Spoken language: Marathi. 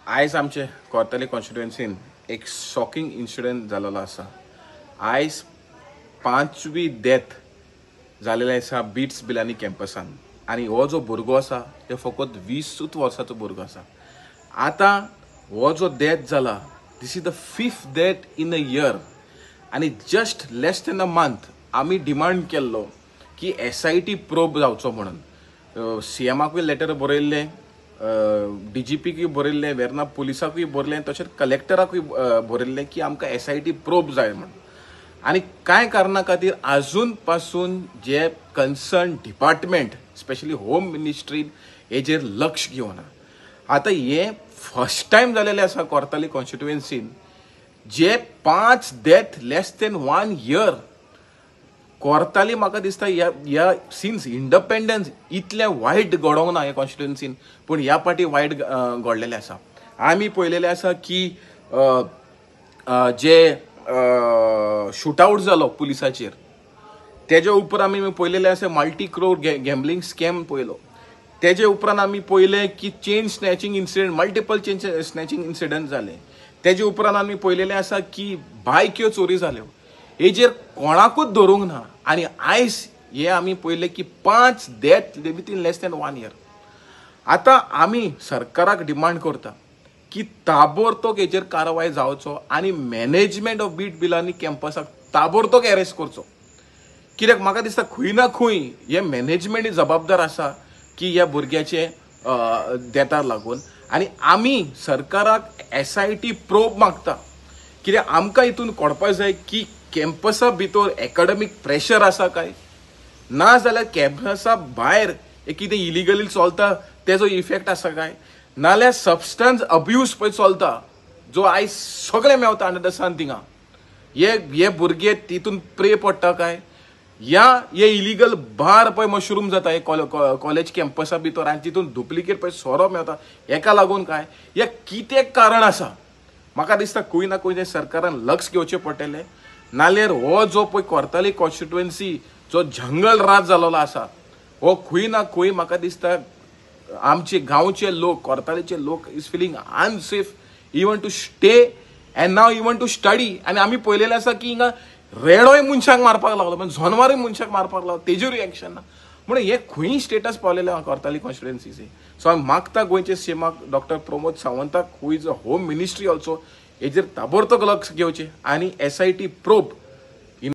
आयज आमचे कोर्ताली कॉन्स्टिट्युएन्सीन एक शॉकिंग इन्सिडंट जाल्लो आसा। आयज 5वी डेथ जालेले आसा बिट्स बिलानी कॅम्पसान आणि हो जो भुरगो आसा ते फकत 20 वर्साचो भुरगो आसा। आता हो जो डेथ जाला this is the 5th death in a year आणि just less than a month आम्ही डिमांड केल्लो की SIT प्रोब जावचो म्हणून। CMाकूय लेटर बरयल्ले, DGPकूय बरयल्ले, वेर्ना पुलिसाकूय बरयल्ले, तशेंच कलेक्टराकूय बरयल्ले की आमकां SIT प्रोब जाय म्हणून। आणि काय कारणा खातीर अजून पासून जे कन्सर्न डिपार्टमेंट स्पेशली होम मिनिस्ट्रीन हेजेर लक्ष घेवना। आता हे फर्स्ट टाइम जालेले आसा कोर्ताली कॉन्स्टिट्युएन्सीन जे 5 death less than 1 year. Cortalim म्हाका दिसता या सिन्स इंडिपेंडन्स इतले वायट घडोवंक ना हे कॉन्स्टिट्युएन्सीन, पण ह्या पाटी वायट घडलेले आसा। आमी पळयलेले आसा की जे शूटआउट जालो पुलिसाचेर तेजे उपरांत आमी पळयलेले आसा मल्टी क्रोर गॅम्बलिंग स्कॅम पळयलो। तेजे उपरांत आमी पळयले की chain snatching incident, multiple chain snatching incident जाले। तेजे उपरांत आमी पळयलेले आसा की बायक्यो चोरी जाल्यो, हेजेर कोणाकूच धरूंक ना। आणि आयज हे आमी पळयले की 5 death with in less than 1 year. आता आमी सरकाराक डिमांड करता की ताबडतोब हेजेर कारवाय जावचो आणि मॅनेजमेंट ऑफ बीट बिलानी कॅम्पसाक ताबडतोब अरेस्ट करचो। कित्याक म्हाका दिसता खंय ना खंय हे मॅनेजमेंट जबाबदार आसा की ह्या भुरग्याचे डेथाक लागून। आणि आमी सरकाराक SIT प्रोब मागता कित्याक आमकां हितून कळपाक जाय की कॅम्पसा भितर एकाडेमीक प्रेशर आसा काय, ना जाल्यार कॅम्पसा भायर कितें इलिगली चलता तेजो इफेक्ट आसा काय, नाल्यार सबस्टन्स अब्यूज पळय चलता जो आयज सगळे मेवता अंडर द सन थिंगा, हे भुरगे तितून प्रे पडटा काय, या हे इलिगल बार पळय मशरूम जाता हे कॉलेज कॅम्पसा भितर आनी तितून डुप्लिकेट पळय सोरो मेवता हेका लागून काय, हे कितें कारण आसा। म्हाका दिसता खंय ना खंय सरकारान लक्ष घेवचें पडटलें, नाल्यार हो जो पळय कोर्ताली कॉन्स्टिट्युएन्सी जो जंगल राज जाल्लो आसा हो खंय ना खंय म्हाका दिसता आमचे गांवचे लोक, कोर्तालीचे लोक is feeling unsafe even to stay and now even to study. आणि आमी पळयलेलें आसा की हिंगा रेडोय मनशाक मारपाक लागलो, म्हणजे जनवारूय मनशाक मारपाक लागलो, तेजेर एक्शन ना। म्हणून हे खंय स्टेटस पावलेले कोर्ताली कॉन्स्टिट्युएन्सीचे। सो हांव मागता गोंयचे सीएमाक डॉक्टर प्रमोद सावंताक who is a home ministry also हेजेर ताबडतोब लक्ष घेवचें आणि SIT प्रोब